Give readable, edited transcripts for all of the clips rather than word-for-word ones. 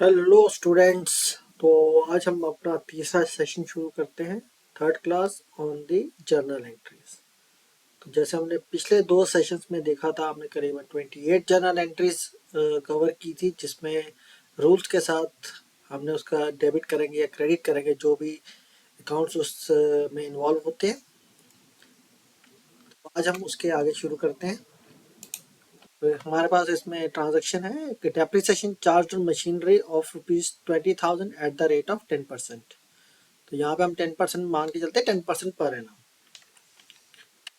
Hello students. तो आज हम अपना तीसरा सेशन शुरू करते हैं, third class on the journal entries. तो जैसे हमने पिछले दो सेशंस में देखा था, हमने करीबन 28 जर्नल एंट्रीज कवर की थी, जिसमें रूल्स के साथ हमने उसका डेबिट करेंगे या क्रेडिट करेंगे जो भी अकाउंट्स उस में इन्वॉल्व होते हैं। तो आज हम उसके आगे शुरू करते हैं। तो हमारे पास इसमें ट्रांजैक्शन है कि depreciation charge on machinery of ₹20,000 at the rate of 10%। तो यहाँ पे हम 10% मान के चलते हैं, 10% पर एनम।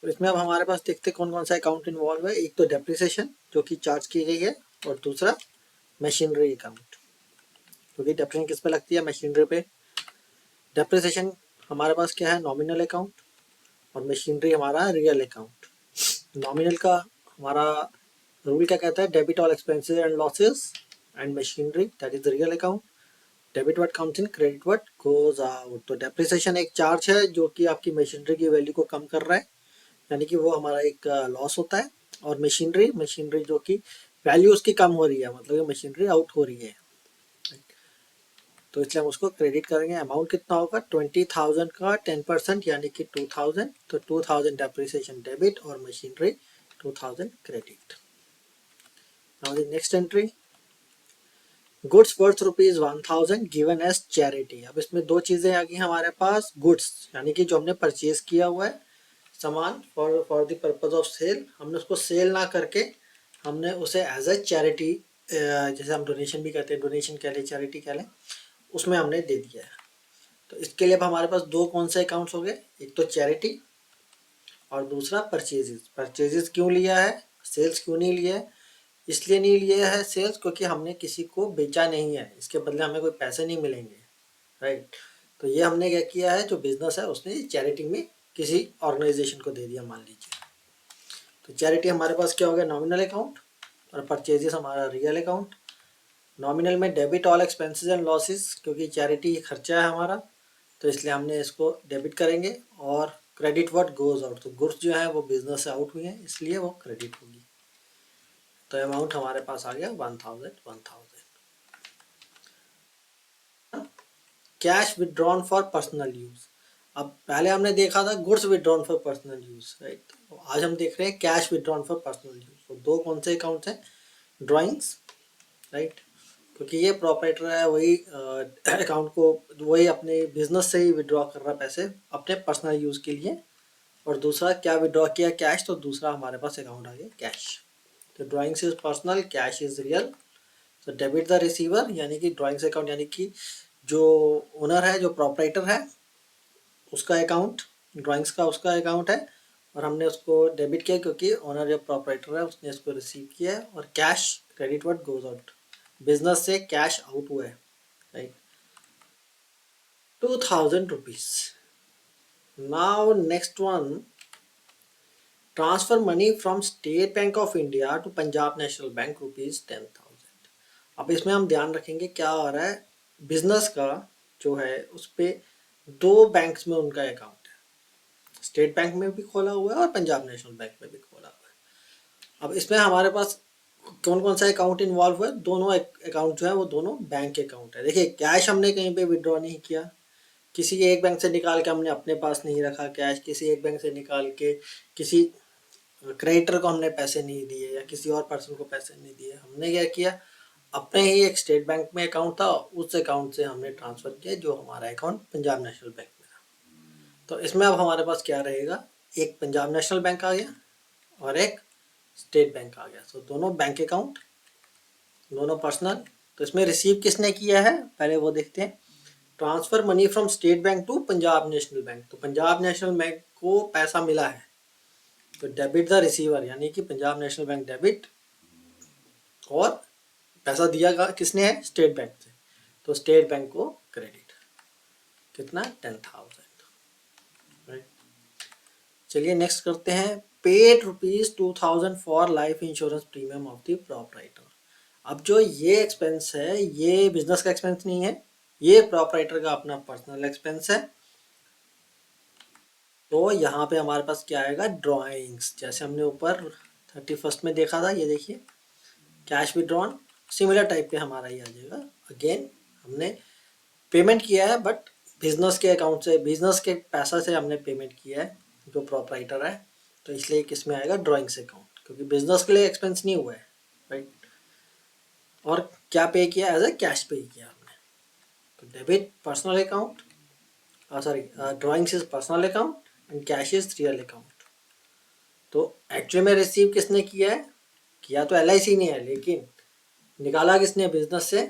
तो इसमें अब हमारे पास देखते कौन कौन सा अकाउंट इन्वॉल्व है। एक तो डेप्रिसिएशन जो कि चार्ज की गई है, और दूसरा मशीनरी अकाउंट, क्योंकि डेप्रिसिएशन किस पे लगती है, मशीनरी पे। डेप्रिसिएशन हमारे पास क्या है, नॉमिनल अकाउंट, और मशीनरी हमारा रियल अकाउंट। नॉमिनल का हमारा रूल क्या कहता है, debit all expenses and losses, and machinery that is the real account. Debit what comes in, credit what goes out. तो डेप्रिसिएशन एक चार्ज है जो कि आपकी मशीनरी की वैल्यू को कम कर रहा है, यानी कि वो हमारा एक लॉस होता है। और मशीनरी मशीनरी जो कि वैल्यू उसकी कम हो रही है, मतलब ये मशीनरी आउट हो रही है, तो इसलिए हम उसको क्रेडिट करेंगे। अमाउंट कितना होगा, 20,000 का 10% यानी कि 2,000। तो 2,000 डेप्रिसिएशन डेबिट और machinery 2,000 credit. Now the next entry, goods worth ₹1,000 given as charity. अब इसमें दो चीजें आ गई हमारे पास। गुड्स यानी कि जो हमने परचेज किया हुआ है सामान for the purpose of sale, हमने उसको सेल ना करके हमने उसे एज ए चैरिटी, जैसे हम डोनेशन भी करते हैं, डोनेशन कह लें चैरिटी कह लें, उसमें हमने दे दिया है। तो इसके लिए अब हमारे पास दो कौन से अकाउंट्स हो गए, एक तो चैरिटी और दूसरा परचेजेस। परचेजेस क्यों लिया है, सेल्स क्यों नहीं लिया है? इसलिए नहीं लिया है सेल्स क्योंकि हमने किसी को बेचा नहीं है, इसके बदले हमें कोई पैसे नहीं मिलेंगे, राइट। तो ये हमने क्या किया है, जो बिजनेस है उसने चैरिटी में किसी ऑर्गेनाइजेशन को दे दिया, मान लीजिए। तो चैरिटी हमारे पास क्या हो गया, नॉमिनल अकाउंट, और परचेजेस हमारा रियल अकाउंट। नॉमिनल में debit all expenses and losses, क्योंकि चैरिटी खर्चा है हमारा, तो इसलिए हमने इसको डेबिट करेंगे। और क्रेडिट व्हाट गोज आउट, तो गुड्स जो है वो बिजनेस से आउट हुई हैं, इसलिए वो क्रेडिट होगी। तो अमाउंट हमारे पास आ गया 1,000। Cash withdrawn for personal use. अब पहले हमने देखा था goods withdrawn for personal use, right. आज हम देख रहे हैं cash withdrawn for personal use. तो दो कौन से अकाउंट्स हैं, ड्राइंग्स, राइट, क्योंकि ये प्रॉपराइटर है, वही अकाउंट को वही अपने बिजनेस से ही विड्रॉ कर रहा है पैसे अपने पर्सनल यूज के लिए। और दूसरा क्या विड्रॉ किया, कैश, तो दूसरा हमारे पास अकाउंट आ गया कैश। तो drawings is personal, cash is real. तो डेबिट द रिसीवर, यानी कि ड्राइंग्स अकाउंट यानी कि जो ओनर है, जो प्रॉपराइटर है, उसका अकाउंट, ड्राइंग्स का उसका अकाउंट है, और हमने उसको डेबिट किया क्योंकि ओनर जो प्रॉपराइटर है उसने इसको रिसीव किया है। और cash, credit what goes out, business से कैश आउट हुआ है, right, ₹2,000। Now next one, transfer money from State Bank of India to Punjab National Bank ₹10,000। अब इसमें हम ध्यान रखेंगे क्या हो रहा है, बिजनेस का जो है उस पे दो बैंक्स में उनका अकाउंट है, स्टेट बैंक में भी खोला हुआ है और पंजाब नेशनल बैंक में भी खोला हुआ है। अब इसमें हमारे पास कौन कौन सा अकाउंट इन्वॉल्व हुआ है, दोनों अकाउंट जो है वो दोनों बैंक अकाउंट है। देखिए, कैश हमने कहीं पे विड्रॉ नहीं किया, किसी एक बैंक से निकाल के हमने अपने पास नहीं रखा कैश, किसी एक बैंक से निकाल के किसी क्रेडिटर को हमने पैसे नहीं दिए या किसी और पर्सन को पैसे नहीं दिए। हमने क्या किया, अपने ही एक स्टेट बैंक में अकाउंट था, उस अकाउंट से हमने ट्रांसफ़र किया जो हमारा अकाउंट पंजाब नेशनल बैंक में था। तो इसमें अब हमारे पास क्या रहेगा, एक पंजाब नेशनल बैंक आ गया और एक स्टेट बैंक आ गया। तो दोनों बैंक अकाउंट, दोनों पर्सनल। तो इसमें रिसीव किसने किया है, पहले वो देखते हैं। Transfer money from State Bank to Punjab National Bank, तो पंजाब नेशनल बैंक को पैसा मिला है, तो डेबिट द रिसीवर, यानी कि पंजाब नेशनल बैंक डेबिट, और पैसा दिया किसने है, स्टेट बैंक से, तो स्टेट बैंक को क्रेडिट। कितना, 10,000, राइट। चलिए नेक्स्ट करते हैं, paid ₹2,000 for life insurance premium of the proprietor. अब जो ये एक्सपेंस है, ये बिजनेस का एक्सपेंस नहीं है, ये प्रॉपराइटर का अपना पर्सनल एक्सपेंस है। तो यहाँ पे हमारे पास क्या आएगा, ड्राइंग्स, जैसे हमने ऊपर 31 में देखा था, ये देखिए कैश विड्रॉन, सिमिलर टाइप पे हमारा ये आ जाएगा अगेन हमने पेमेंट किया है, बट बिजनेस के अकाउंट से, बिजनेस के पैसा से हमने पेमेंट किया है जो प्रोपराइटर है, तो इसलिए किस में आएगा, ड्राइंग्स अकाउंट, क्योंकि बिजनेस के लिए एक्सपेंस नहीं हुआ है, राइट। और क्या पे किया, एज ए कैश पे किया हमने। तो debit personal account, sorry, drawings is personal account and cash is real account. तो एक्चुअली में रिसीव किसने किया है, किया तो LIC ने है, लेकिन निकाला किसने बिजनेस से,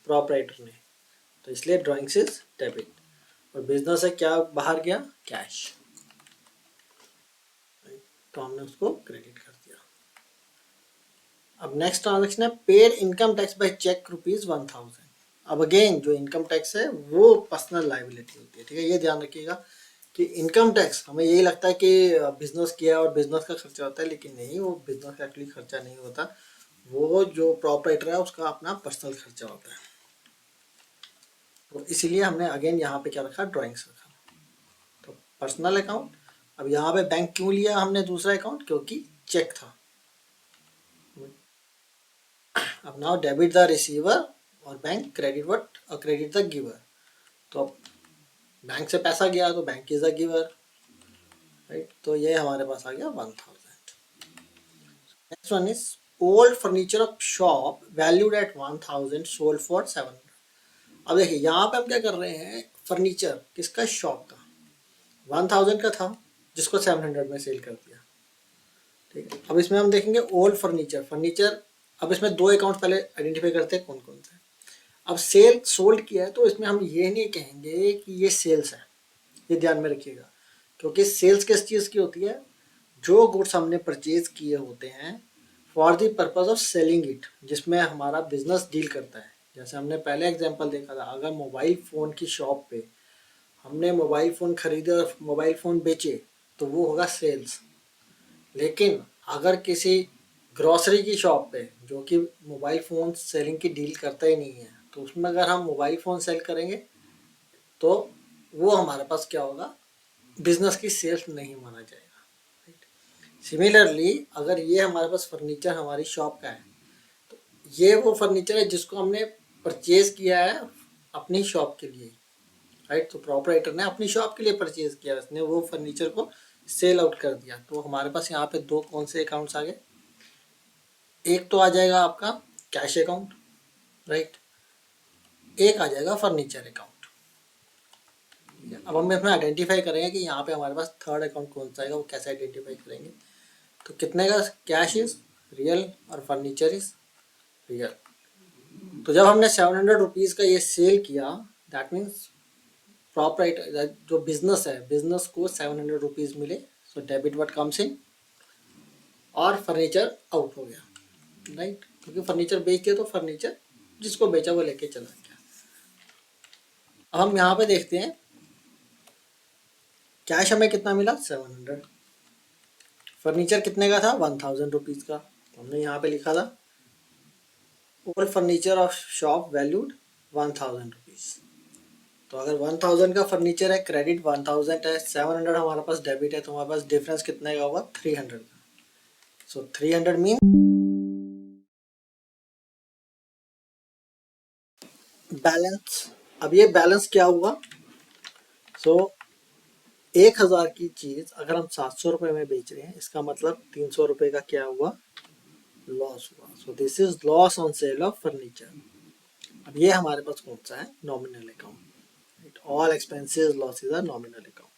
प्रोपराइटर ने, तो इसलिए ड्राइंग्स इज डेबिट। और बिजनेस से क्या बाहर गया, कैश, तो हमने उसको क्रेडिट कर दिया। अब नेक्स्ट ट्रांजेक्शन है paid income tax by cheque ₹1000। अब अगेन जो इनकम टैक्स है वो पर्सनल लाइबिलिटी होती है, ठीक है, ये ध्यान रखिएगा कि इनकम टैक्स हमें यही लगता है कि बिजनेस किया और बिजनेस का खर्चा होता है, लेकिन नहीं, वो बिजनेस का एक्चुअली खर्चा नहीं होता, वो जो प्रोपराइटर है उसका अपना पर्सनल खर्चा होता है। तो इसीलिए हमने अगेन यहाँ पे क्या रखा, ड्राइंग्स रखा। तो पर्सनल अकाउंट, अब यहाँ पे बैंक क्यों लिया हमने दूसरा अकाउंट, क्योंकि चेक था। अब नाउ डेबिट द रिसीवर और बैंक क्रेडिट वट और क्रेडिट द गिवर। तो अब बैंक से पैसा गया तो bank is the giver, right. तो ये हमारे पास आ गया 1000। Next one is old furniture of shop valued at 1000 sold for 700। अब देखिए यहाँ पे हम क्या कर रहे हैं, फर्नीचर किसका, शॉप का, 1000 का था जिसको 700 में सेल कर दिया, ठीक है। अब इसमें हम देखेंगे ओल्ड फर्नीचर, फर्नीचर, अब इसमें दो अकाउंट पहले आइडेंटिफाई करते हैं कौन कौन से। अब सेल सोल्ड किया है तो इसमें हम ये नहीं कहेंगे कि ये सेल्स है, ये ध्यान में रखिएगा, क्योंकि सेल्स किस चीज़ की होती है, जो गुड्स हमने परचेज किए होते हैं for the purpose of selling it, जिसमें हमारा बिजनेस डील करता है। जैसे हमने पहले एग्जांपल देखा था, अगर मोबाइल फ़ोन की शॉप पे हमने मोबाइल फ़ोन खरीदे और मोबाइल फ़ोन बेचे तो वो होगा सेल्स। लेकिन अगर किसी ग्रॉसरी की शॉप पे, जो कि मोबाइल फ़ोन सेलिंग की डील करता ही नहीं है, तो उसमें अगर हम मोबाइल फ़ोन सेल करेंगे तो वो हमारे पास क्या होगा, बिजनेस की सेल्स नहीं माना जाएगा। सिमिलरली अगर ये हमारे पास फर्नीचर हमारी शॉप का है, तो ये वो फर्नीचर है जिसको हमने परचेज किया है अपनी शॉप के लिए, राइट। तो प्रोपराइटर ने अपनी शॉप के लिए परचेज किया, उसने वो फर्नीचर को सेल आउट कर दिया। तो हमारे पास यहाँ पे दो कौन से अकाउंट्स आ गए, एक तो आ जाएगा आपका कैश अकाउंट, राइट, एक आ जाएगा फर्नीचर अकाउंट। अब हम इसमें आइडेंटिफाई करेंगे कि यहाँ पे हमारे पास थर्ड अकाउंट कौन सा आएगा, वो कैसे आइडेंटिफाई करेंगे। तो कितने का, कैश इज रियल और फर्नीचर इज रियल। तो जब हमने 700 रुपीज़ का ये सेल किया, दैट मीन्स प्रॉपराइटर जो बिजनेस है, बिजनेस को 700 रुपीज़ मिले, so debit what comes in, और फर्नीचर आउट हो गया, राइट, क्योंकि फर्नीचर बेच दिया तो फर्नीचर जिसको बेचा वो लेके चला गया। अब हम यहाँ पे देखते हैं कैश हमें कितना मिला, 700, फर्नीचर कितने का था, 1000 रुपीज़ का। तो हमने यहाँ पे लिखा था old furniture of shop valued 1000 rupees. तो अगर 1000 का फर्नीचर है, क्रेडिट 1000 है, 700 हमारे पास डेबिट है, तो हमारे पास डिफरेंस कितने का होगा, 300 का। सो 300 मीन बैलेंस। अब ये बैलेंस क्या हुआ, सो 1000 की चीज अगर हम 700 रुपये में बेच रहे हैं, इसका मतलब 300 रुपये का क्या हुआ, लॉस हुआ। So this is loss on sale of furniture. अब ये हमारे पास कौन सा है, nominal account, all expenses losses are nominal account.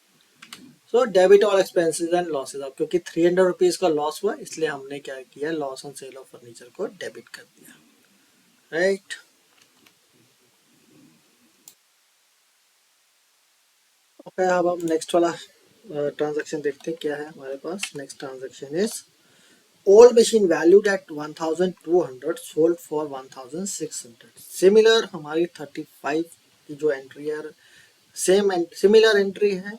So debit all expenses and losses. अब क्योंकि 300 रुपीज़ का लॉस हुआ, इसलिए हमने क्या किया, loss on sale of furniture को डेबिट कर दिया, राइट। ओके, अब हम नेक्स्ट वाला ट्रांजैक्शन देखते हैं क्या है हमारे पास। Next transaction is old machine valued at 1200 sold for 1600। Similar हमारी 35 की जो एंट्री है, सेम सिमिलर एंट्री है,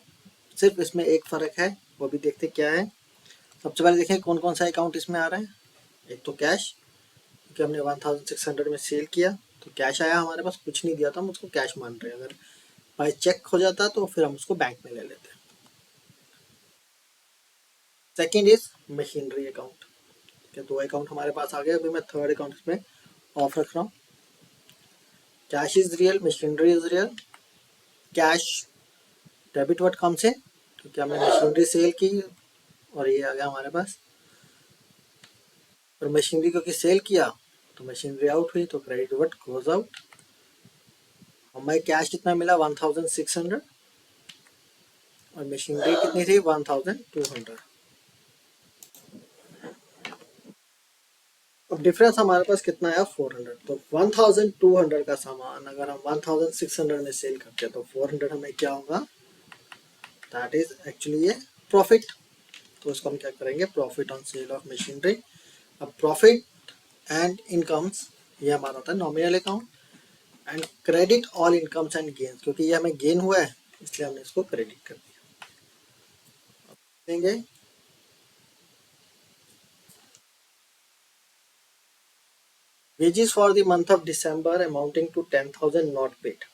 सिर्फ इसमें एक फ़र्क है, वो भी देखते क्या है। सबसे पहले देखें कौन कौन सा अकाउंट इसमें आ रहा है। एक तो कैश, क्योंकि हमने 1600 में सेल किया तो कैश आया, हमारे पास कुछ नहीं दिया था, हम उसको कैश मान रहे हैं। अगर बाई चेक हो जाता तो फिर हम उसको बैंक में ले लेते। सेकेंड इज मशीनरी अकाउंट, के दो अकाउंट हमारे पास आ गए। अभी मैं थर्ड अकाउंट इसमें ऑफ रख रहा हूँ। Cash is real, machinery is real, cash debit what comes in, क्योंकि हमने मशीनरी सेल की और ये आ गया हमारे पास, और मशीनरी क्योंकि सेल किया तो मशीनरी आउट हुई तो क्रेडिट व्हाट गोज आउट। हमें कैश कितना मिला 1600 और मशीनरी कितनी थी 1200। अब डिफरेंस हमारे पास कितना है 400, तो 1200 का सामान अगर हम 1600 में सेल करते हैं तो 400 हमें क्या होगा, दैट इज एक्चुअली ये प्रॉफिट। तो उसको हम क्या करेंगे, profit on sale of machinery. अब प्रॉफिट एंड इनकम्स ये हमारा होता है nominal account, and credit all incomes and gains, क्योंकि ये हमें गेन हुआ है इसलिए हमने इसको क्रेडिट कर देंगे। Wages for the month of December amounting to 10,000 not paid.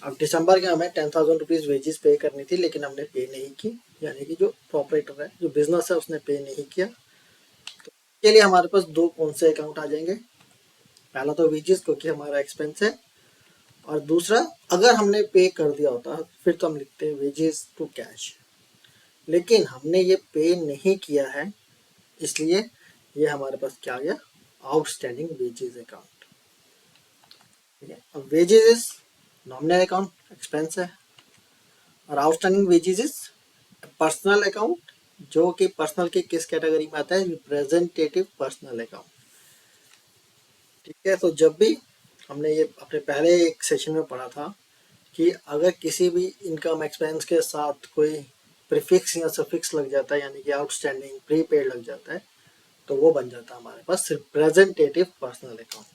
अब दिसंबर के हमें 10,000 रुपीज़ वेजेस पे करनी थी लेकिन हमने पे नहीं की, यानी कि जो प्रॉपरेटर है जो बिजनेस है उसने पे नहीं किया। तो इसके लिए हमारे पास दो कौन से अकाउंट आ जाएंगे, पहला तो वेजेस क्योंकि हमारा एक्सपेंस है, और दूसरा अगर हमने पे कर दिया होता फिर तो हम लिखते हैं वेजेस टू कैश, लेकिन हमने ये पे नहीं किया है इसलिए ये हमारे पास क्या आ गया, आउटस्टैंडिंग वेजेस अकाउंट। ठीक है, अब wages is nominal account, expense है, और outstanding wages is personal account, जो कि पर्सनल की किस कैटेगरी में आता है, रिप्रेजेंटेटिव पर्सनल अकाउंट। ठीक है, तो जब भी हमने ये अपने पहले एक सेशन में पढ़ा था कि अगर किसी भी इनकम एक्सपेंस के साथ कोई प्रीफिक्स या सफिक्स लग जाता है, यानी कि आउटस्टैंडिंग प्रीपेड लग जाता है, तो वो बन जाता है हमारे पास रिप्रेजेंटेटिव पर्सनल अकाउंट।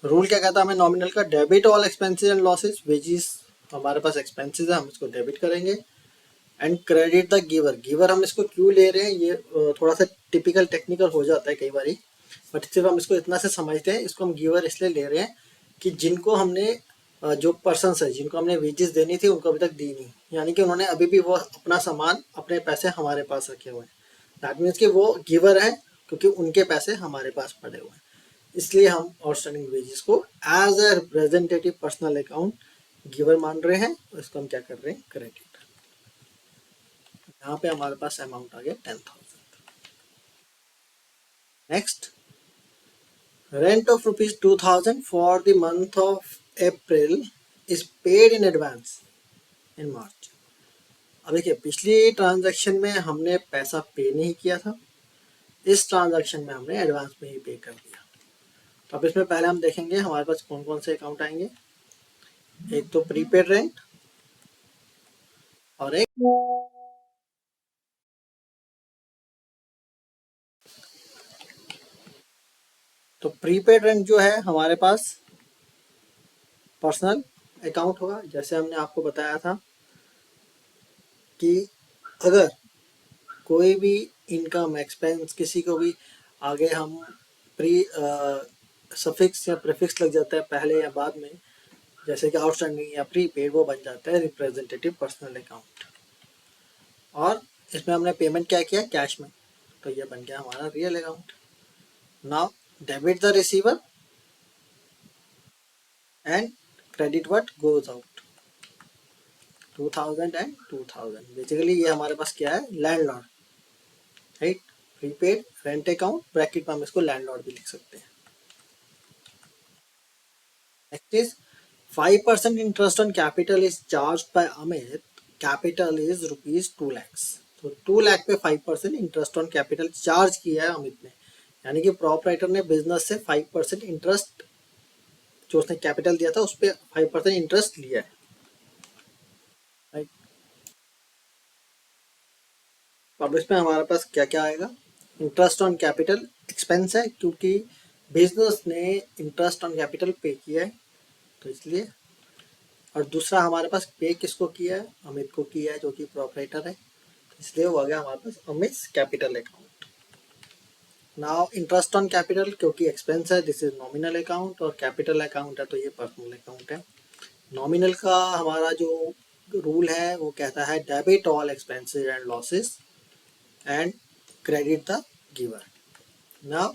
रूल क्या कहता है हमें नॉमिनल का, debit all expenses and losses, wages हमारे पास एक्सपेंसेस है हम इसको डेबिट करेंगे, and credit the giver. Giver हम इसको क्यों ले रहे हैं, ये थोड़ा सा टिपिकल टेक्निकल हो जाता है कई बार, बट सिर्फ हम इसको इतना से समझते हैं, इसको हम गिवर इसलिए ले रहे हैं कि जिनको हमने जो पर्सन है जिनको हमने वेजेस देनी थी उनको अभी तक दी नहीं, यानी कि उन्होंने अभी भी वो अपना सामान अपने पैसे हमारे पास रखे हुए हैं, दैट मीन्स कि वो गिवर है क्योंकि उनके पैसे हमारे पास पड़े हुए हैं, इसलिए हम आउटस्टैंडिंग वेजेस को as a representative personal account giver मान रहे हैं, और इसको हम क्या कर रहे हैं, क्रेडिट। यहाँ पे हमारे पास अमाउंट आ गया 10,000। Next, rent of ₹2,000 for the month of April is paid in advance in March. अब देखिए पिछली ट्रांजैक्शन में हमने पैसा पे नहीं किया था, इस ट्रांजैक्शन में हमने एडवांस में ही पे कर दिया। तो अब इसमें पहले हम देखेंगे हमारे पास कौन कौन से अकाउंट आएंगे, एक तो प्रीपेड रेंट और एक तो प्रीपेड रेंट जो है हमारे पास पर्सनल अकाउंट होगा, जैसे हमने आपको बताया था कि अगर कोई भी इनकम एक्सपेंस किसी को भी आगे हम प्री सफिक्स या प्रीफिक्स लग जाता है पहले या बाद में, जैसे कि आउटस्टैंडिंग या प्रीपेड, वो बन जाता है रिप्रेजेंटेटिव पर्सनल अकाउंट। और इसमें हमने पेमेंट क्या किया, कैश में, तो ये बन गया हमारा real account. Now debit the receiver and credit what goes out, 2000 and 2000। Basically ये हमारे पास क्या है, landlord, right, prepaid rent account, bracket में हम इसको लैंडलॉर्ड भी लिख सकते हैं। Next is 5% interest on capital is charge by Amit, capital is ₹2 lakhs। तो 2 लाख पे 5% इंटरेस्ट ऑन कैपिटल चार्ज किया है अमित ने, यानी कि प्रॉपराइटर ने बिजनेस से 5% इंटरेस्ट जो उसने कैपिटल दिया था उस पर 5% इंटरेस्ट लिया है, राइट। अब इसमें हमारे पास क्या क्या आएगा, इंटरेस्ट ऑन कैपिटल एक्सपेंस है क्योंकि बिजनेस ने इंटरेस्ट ऑन कैपिटल पे किया है तो इसलिए, और दूसरा हमारे पास पे किसको किया है, अमित को किया है जो कि प्रोपराइटर है, इसलिए वो आ गया हमारे पास Amit capital account. Now interest on capital क्योंकि एक्सपेंस है, दिस इज नॉमिनल अकाउंट, और कैपिटल अकाउंट है तो ये पर्सनल अकाउंट है। नॉमिनल का हमारा जो रूल है वो कहता है debit all expenses and losses and credit the giver. Now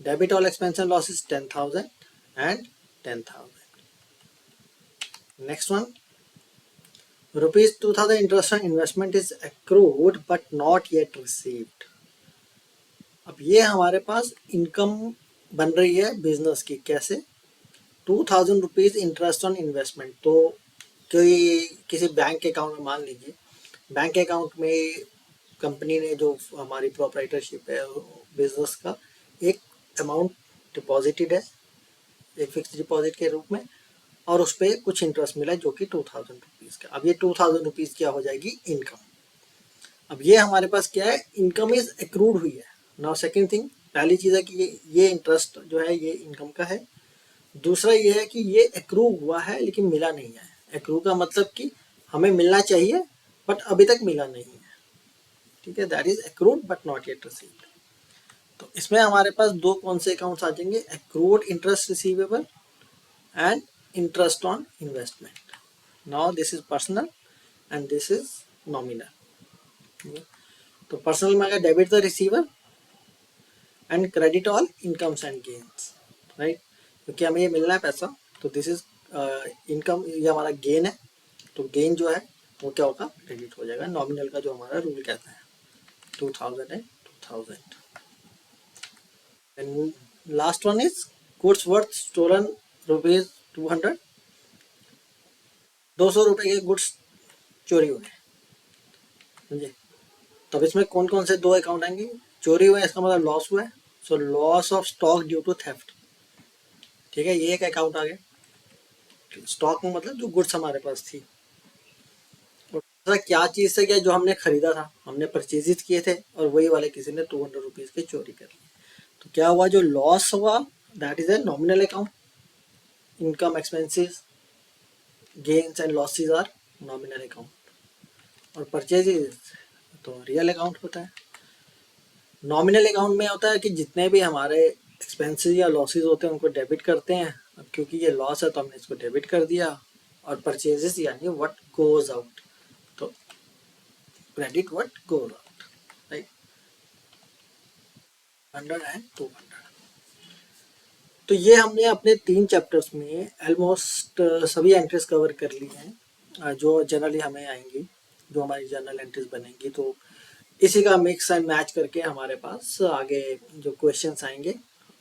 debit all expense and losses 10,000, and 10,000. Next one, rupees 2,000 interest on investment is accrued but not yet received. अब ये हमारे पास इनकम बन रही है बिजनेस की, कैसे? 2,000 रुपीज इंटरेस्ट ऑन इन्वेस्टमेंट। तो कोई किसी बैंक अकाउंट में, मान लीजिए बैंक अकाउंट में कंपनी ने, जो हमारी प्रोप्राइटरशिप है बिजनेस का, एक अमाउंट डिपॉजिटेड है एक फिक्स डिपॉजिट के रूप में, और उस पर कुछ इंटरेस्ट मिला जो कि 2,000 रुपीज़ का। अब ये 2,000 रुपीज़ क्या हो जाएगी? इनकम। अब ये हमारे पास क्या है? इनकम इज एक्रूड हुई है। नाउ सेकंड थिंग, पहली चीज़ है कि ये इंटरेस्ट जो है ये इनकम का है। दूसरा ये है कि ये एक्रू हुआ है लेकिन मिला नहीं है। एक्रू का मतलब कि हमें मिलना चाहिए बट अभी तक मिला नहीं है, ठीक है, that is accrued but not yet received. तो इसमें हमारे पास दो कौन से अकाउंट्स आ जाएंगे? Accrued interest receivable and interest on investment. Now this is personal and this is nominal. तो पर्सनल में अगर debit the receiver and credit all incomes and gains, right, क्योंकि हमें ये मिलना है पैसा, तो दिस इज इनकम, ये हमारा गेन है, तो गेन जो है वो क्या होगा? क्रेडिट हो जाएगा। नॉमिनल का जो हमारा रूल कहता है 2,000 and 2,000। And last one is goods worth stolen rupees 200, 200 रुपए के गुड्स चोरी हुए, समझे? तो अब इसमें कौन कौन से दो अकाउंट आएंगे? चोरी हुए इसका मतलब लॉस हुआ है, so loss of stock due to theft, ठीक है, ये एक अकाउंट आ गया। स्टॉक में मतलब जो गुड्स हमारे पास थी। दूसरा क्या चीज़ से, क्या जो हमने खरीदा था, हमने परचेजेस किए थे और वही वाले किसी ने 200 रुपीज़ के चोरी कर लिए। तो क्या हुआ? जो लॉस हुआ that is a nominal account, income expenses gains and losses are nominal account, और परचेजेस तो रियल अकाउंट होता है। नॉमिनल अकाउंट में होता है कि जितने भी हमारे एक्सपेंसेस या लॉसेस होते हैं उनको डेबिट करते हैं। अब क्योंकि ये लॉस है तो हमने इसको डेबिट कर दिया, और परचेजेस यानी व्हाट गोज आउट, तो credit what goes out, right, 100 and 200। तो ये हमने अपने 3 चैप्टर्स में ऑलमोस्ट सभी एंट्रीज कवर कर ली हैं जो जनरली हमें आएंगी, जो हमारी जर्नल एंट्रीज बनेंगी। तो इसी का मिक्स एंड मैच करके हमारे पास आगे जो क्वेश्चंस आएंगे,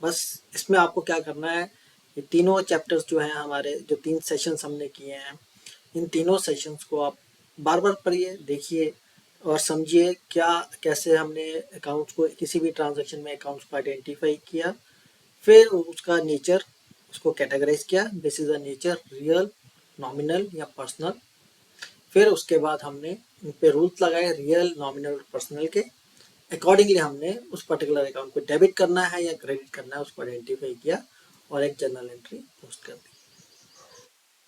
बस इसमें आपको क्या करना है, ये तीनों चैप्टर्स जो हैं हमारे, जो 3 सेशंस हमने किए हैं, इन तीनों सेशंस को आप बार बार पढ़िए, देखिए और समझिए क्या कैसे हमने अकाउंट्स को, किसी भी ट्रांजैक्शन में अकाउंट्स को आइडेंटिफाई किया, फिर उसका नेचर, उसको कैटेगराइज किया, this is a nature, real, nominal या पर्सनल। फिर उसके बाद हमने इन पे रूल्स लगाए रियल, नॉमिनल और पर्सनल के। अकॉर्डिंगली हमने उस पर्टिकुलर अकाउंट को डेबिट करना है या क्रेडिट करना है उसको आइडेंटिफाई किया और एक जर्नल एंट्री पोस्ट कर दी।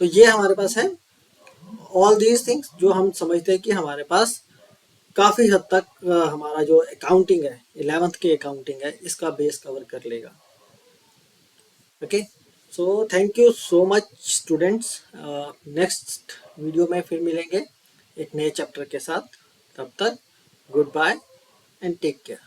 तो ये हमारे पास है ऑल दीज थिंग्स जो हम समझते हैं कि हमारे पास काफ़ी हद तक हमारा जो अकाउंटिंग है 11th की अकाउंटिंग है इसका बेस कवर कर लेगा। Okay, so thank you so much students. Next video में फिर मिलेंगे एक नए चैप्टर के साथ, तब तक goodbye and take care.